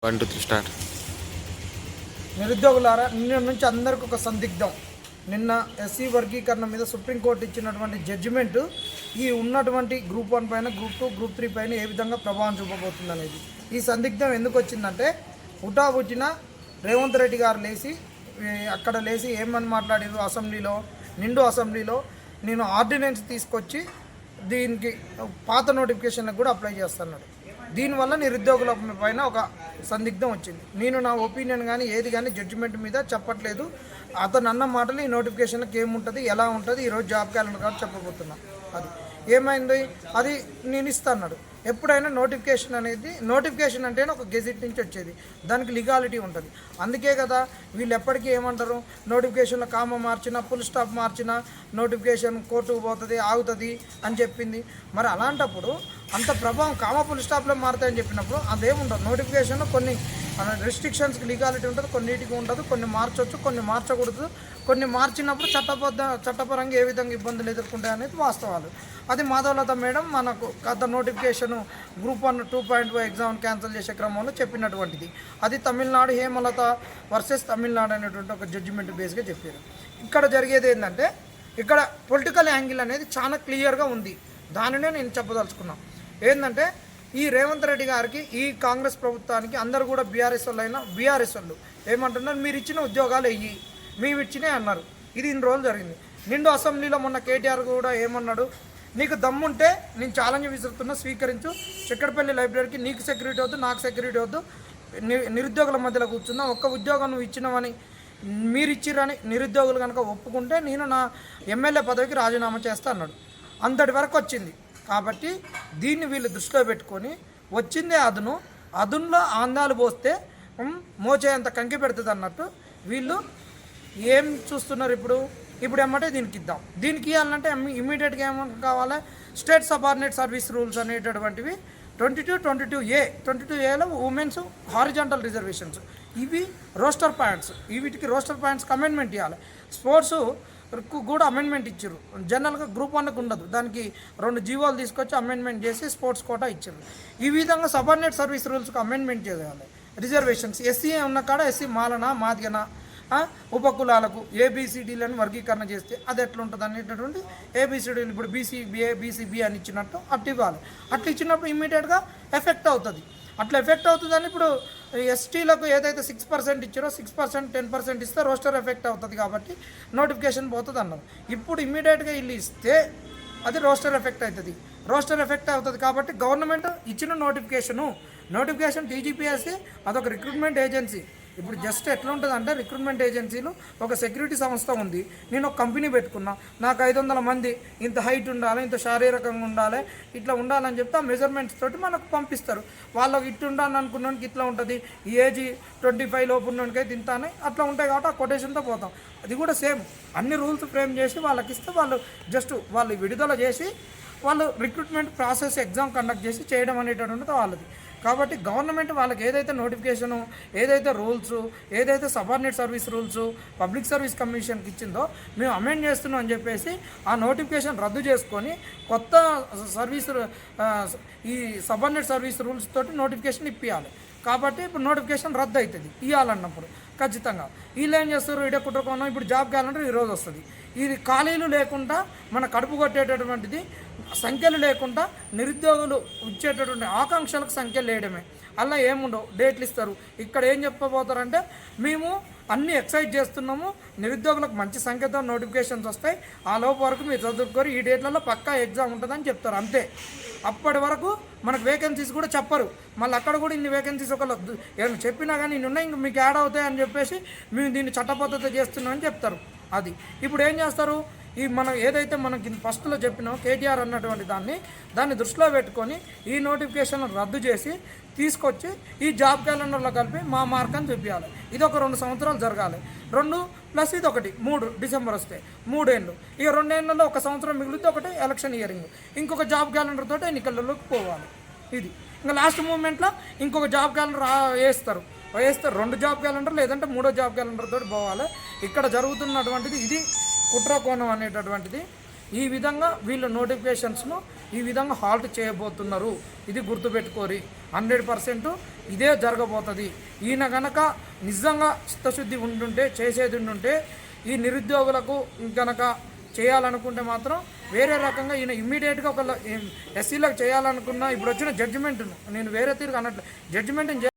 1 2 3 start. నిరుద్యోగులారా, నిన్న నుంచి అందరికి ఒక సందిగ్ధం. నిన్న ఎస్సీ వర్గీకరణ మీద సుప్రీంకోర్టు ఇచ్చినటువంటి జడ్జిమెంటు ఈ ఉన్నటువంటి గ్రూప్ 1 పైన, గ్రూప్ 2, గ్రూప్ 3 పైన ఏ విధంగా ప్రభావం చూపబోతుంది అనేది. ఈ సందిగ్ధం ఎందుకు వచ్చిందంటే, పుట్టిన రేవంత్ రెడ్డి గారు అక్కడ లేచి ఏమని మాట్లాడారు అసెంబ్లీలో, నిండు అసెంబ్లీలో, నేను ఆర్డినెన్స్ తీసుకొచ్చి దీనికి పాత నోటిఫికేషన్లకు కూడా అప్లై చేస్తున్నాడు. దీనివల్ల నిరుద్యోగుల పైన ఒక సందిగ్ధం వచ్చింది. నేను నా ఒపీనియన్ కానీ ఏది కానీ జడ్జిమెంట్ మీద చెప్పట్లేదు. అతను అన్న మాటలు ఈ నోటిఫికేషన్కి ఏముంటుంది, ఎలా ఉంటుంది, ఈరోజు జాబ్ క్యాలెండర్ కాబట్టి చెప్పబోతున్నా. అది ఏమైంది, అది నేను ఇస్తాను. ఎప్పుడైనా నోటిఫికేషన్ అంటేనే ఒక గెజిట్ నుంచి వచ్చేది, దానికి లీగాలిటీ ఉంటుంది. అందుకే కదా వీళ్ళు ఎప్పటికీ ఏమంటారు, నోటిఫికేషన్లో కామ మార్చినా, ఫుల్ స్టాప్ మార్చినా నోటిఫికేషన్ కోర్టుకు పోతుంది, ఆగుతుంది అని చెప్పింది. మరి అలాంటప్పుడు అంత ప్రభావం కామ ఫుల్ స్టాప్లో మారుతాయని చెప్పినప్పుడు అదేముండదు. నోటిఫికేషన్లో కొన్ని రెస్ట్రిక్షన్స్కి లీగాలిటీ ఉంటుంది, కొన్నిటికి ఉండదు. కొన్ని మార్చవచ్చు, కొన్ని మార్చకూడదు. కొన్ని మార్చినప్పుడు చట్టపరంగా ఏ విధంగా ఇబ్బందులు ఎదుర్కొంటాయి అనేది వాస్తవాలు. అది మాధవలత మేడం మనకు గత నోటిఫికేషను గ్రూప్ 1 2.0 ఎగ్జామ్ క్యాన్సిల్ చేసే క్రమంలో చెప్పినటువంటిది. అది తమిళనాడు హేమలత వర్సెస్ తమిళనాడు అనేటువంటి ఒక జడ్జిమెంట్ బేస్గా చెప్పారు. ఇక్కడ జరిగేది ఏంటంటే, ఇక్కడ పొలిటికల్ యాంగిల్ అనేది చాలా క్లియర్గా ఉంది. దానినే నేను చెప్పదలుచుకున్నాను. ఏంటంటే, ఈ రేవంత్ రెడ్డి గారికి, ఈ కాంగ్రెస్ ప్రభుత్వానికి అందరూ కూడా బీఆర్ఎస్ వాళ్ళు ఏమంటున్నారు, మీరు ఇచ్చిన ఉద్యోగాలు వెయ్యి, మేము ఇచ్చినే అన్నారు. ఇది ఇన్ని రోజులు జరిగింది. నిండు అసెంబ్లీలో మొన్న కేటీఆర్ కూడా ఏమన్నాడు, నీకు దమ్ముంటే నేను ఛాలెంజ్ విసురుతున్నా, స్వీకరించు. చక్కెరపల్లి లైబ్రరీకి నీకు సెక్యూరిటీ వద్దు, నాకు సెక్యూరిటీ వద్దు, నిరుద్యోగుల మధ్యలో కూర్చున్నా. ఒక్క ఉద్యోగం నువ్వు ఇచ్చినవని, మీరు ఇచ్చిరని నిరుద్యోగులు కనుక ఒప్పుకుంటే నేను నా ఎమ్మెల్యే పదవికి రాజీనామా చేస్తా అన్నాడు. అంతటి వరకు వచ్చింది. కాబట్టి దీన్ని వీళ్ళు దృష్టిలో పెట్టుకొని వచ్చిందే అదునులో ఆందాలు పోస్తే మోచేంత కంకి పెడుతుంది అన్నట్టు వీళ్ళు ఏం చూస్తున్నారు. ఇప్పుడు ఏమంటే దీనికి ఇద్దాం, దీనికి ఇవ్వాలంటే ఇమీడియట్గా ఏమన్నా కావాలి, స్టేట్ సబార్డినేట్ సర్వీస్ రూల్స్ అనేటటువంటివి 22A ఉమెన్స్ హారిజాంటల్ రిజర్వేషన్స్, ఇవి రోస్టర్ పాయింట్స్, వీటికి రోస్టర్ పాయింట్స్కి అమెండ్మెంట్ ఇవ్వాలి. స్పోర్ట్స్ కూడా అమెండ్మెంట్ ఇచ్చారు. జనరల్గా గ్రూప్ 1కు ఉండదు, దానికి 2 జీవోలు తీసుకొచ్చి అమెండ్మెంట్ చేసి స్పోర్ట్స్ కోటా ఇచ్చారు. ఈ విధంగా సబార్డినేట్ సర్వీస్ రూల్స్కి అమెండ్మెంట్ చేయాలి. రిజర్వేషన్స్ ఎస్సీ ఉన్న కాడ ఎస్సీ మాలన మాదిగన ఉపకులాలకు ఏబిసిడీలను వర్గీకరణ చేస్తే అది ఎట్లుంటుంది అనేటటువంటి ఏబిసిడీలు ఇప్పుడు బీసీబీఏ బీసీబీ అని ఇచ్చినట్టు అట్టు ఇవ్వాలి. అట్లా ఇచ్చినప్పుడు ఇమ్మీడియట్గా ఎఫెక్ట్ అవుతుంది. అట్లా ఎఫెక్ట్ అవుతుందని ఇప్పుడు ఎస్టీలకు ఏదైతే 6% ఇచ్చారో 6% 10% ఇస్తే రోస్టర్ ఎఫెక్ట్ అవుతుంది కాబట్టి నోటిఫికేషన్ పోతుంది అన్నారు. ఇప్పుడు ఇమ్మీడియట్గా వీళ్ళు ఇస్తే అది రోస్టర్ ఎఫెక్ట్ అవుతుంది. కాబట్టి గవర్నమెంట్ ఇచ్చిన నోటిఫికేషన్ టీజీపీఎస్సీ అదొక రిక్రూట్మెంట్ ఏజెన్సీ. ఇప్పుడు జస్ట్ ఎట్లా ఉంటుంది అంటే, రిక్రూట్మెంట్ ఏజెన్సీలు ఒక సెక్యూరిటీ సంస్థ ఉంది, నేను ఒక కంపెనీ పెట్టుకున్నా, నాకు 500 మంది ఇంత హైట్ ఉండాలి, ఇంత శారీరకంగా ఉండాలి, ఇట్లా ఉండాలని చెప్తే ఆ మెజర్మెంట్స్ తోటి మనకు పంపిస్తారు. వాళ్ళకి ఇట్లా ఉండాలని అనుకున్నానికి ఇట్లా ఉంటుంది, ఈ ఏజ్ 25 లోపు ఉన్నోనికైతే ఇంత అని అట్లా ఉంటాయి. కాబట్టి ఆ కొటేషన్తో పోతాం. అది కూడా సేమ్ అన్ని రూల్స్ ఫ్రేమ్ చేసి వాళ్ళకి ఇస్తే వాళ్ళు విడుదల చేసి వాళ్ళు రిక్రూట్మెంట్ ప్రాసెస్ ఎగ్జామ్ కండక్ట్ చేసి చేయడం అనేటటువంటిది వాళ్ళది. కాబట్టి గవర్నమెంట్ వాళ్ళకి ఏదైతే నోటిఫికేషను, ఏదైతే రూల్స్, ఏదైతే subordinate service rules public service కమిషన్కి ఇచ్చిందో మేము అమెండ్ చేస్తున్నాం అని చెప్పేసి ఆ నోటిఫికేషన్ రద్దు చేసుకొని కొత్త ఈ సబార్డినేట్ సర్వీస్ రూల్స్ తోటి నోటిఫికేషన్ ఇప్పించాలి. కాబట్టి ఇప్పుడు నోటిఫికేషన్ రద్దు అవుతుంది ఇవ్వాలన్నప్పుడు ఖచ్చితంగా. వీళ్ళు ఏం చేస్తారు, కుట్రకోణం ఇప్పుడు జాబ్ క్యాలెండర్ ఈరోజు వస్తుంది. ఇది ఖాళీలు లేకుండా మన కడుపు కొట్టేటటువంటిది, సంఖ్యలు లేకుండా నిరుద్యోగులు ఇచ్చేటటువంటి ఆకాంక్షలకు సంఖ్యలు వేయడమే. అలా ఏముండవు, డేట్లు ఇస్తారు. ఇక్కడ ఏం చెప్పబోతారంటే, మేము అన్నీ ఎక్సైజ్ చేస్తున్నాము, నిరుద్యోగులకు మంచి సంఖ్యతో నోటిఫికేషన్స్ వస్తాయి, ఆ లోపు వరకు మీరు చదువుకోరు, ఈ డేట్లలో పక్కా ఎగ్జామ్ ఉంటుందని చెప్తారు అంతే. అప్పటి వరకు మనకు వేకెన్సీస్ కూడా చెప్పరు. మళ్ళీ అక్కడ కూడా ఇన్ని వేకెన్సీస్ ఏమైనా చెప్పినా కానీ ఇన్ని ఉన్నాయి, ఇంక మీకు యాడ్ అవుతాయి అని చెప్పేసి మేము దీన్ని చట్టబద్ధత చేస్తున్నామని చెప్తారు. అది ఇప్పుడు ఏం చేస్తారు, మనం ఏదైతే మనకి ఫస్ట్లో చెప్పినామో కేటీఆర్ అన్నటువంటి దాన్ని దృష్టిలో పెట్టుకొని ఈ నోటిఫికేషన్ రద్దు చేసి తీసుకొచ్చి ఈ జాబ్ క్యాలెండర్లో కలిపి మా మార్కని చూపించాలి. ఇది ఒక 2 సంవత్సరాలు జరగాలి. 2 ప్లస్ ఇది 1 3 డిసెంబర్ వస్తే 3 ఏళ్ళు. ఇక 2 ఏళ్ళలో 1 సంవత్సరం మిగిలితే ఒకటి ఎలక్షన్ ఇయరింగ్, ఇంకొక జాబ్ క్యాలెండర్ తోటి ఎన్నికలలోకి పోవాలి. ఇది ఇంకా లాస్ట్ మూమెంట్లో ఇంకొక జాబ్ క్యాలెండర్ వేస్తారు 2 జాబ్ క్యాలెండర్, లేదంటే 3వ జాబ్ క్యాలెండర్ తోటి పోవాలి. ఇక్కడ జరుగుతున్నటువంటిది ఇది కుట్రకోణం అనేటటువంటిది. ఈ విధంగా వీళ్ళు నోటిఫికేషన్స్ను ఈ విధంగా హాల్ట్ చేయబోతున్నారు. ఇది గుర్తుపెట్టుకోరి. 100% ఇదే జరగబోతుంది. ఈయన గనక నిజంగా చిత్తశుద్ధి ఉంటుంటే, చేసేది ఉంటుంటే, ఈ నిరుద్యోగులకు గనక చేయాలనుకుంటే మాత్రం వేరే రకంగా ఈయన ఇమ్మీడియట్గా ఒక ఎస్సీలకు చేయాలనుకున్న ఇప్పుడు వచ్చిన జడ్జిమెంట్ను నేను వేరే తీరుగా అన్నట్లు జడ్జిమెంట్ని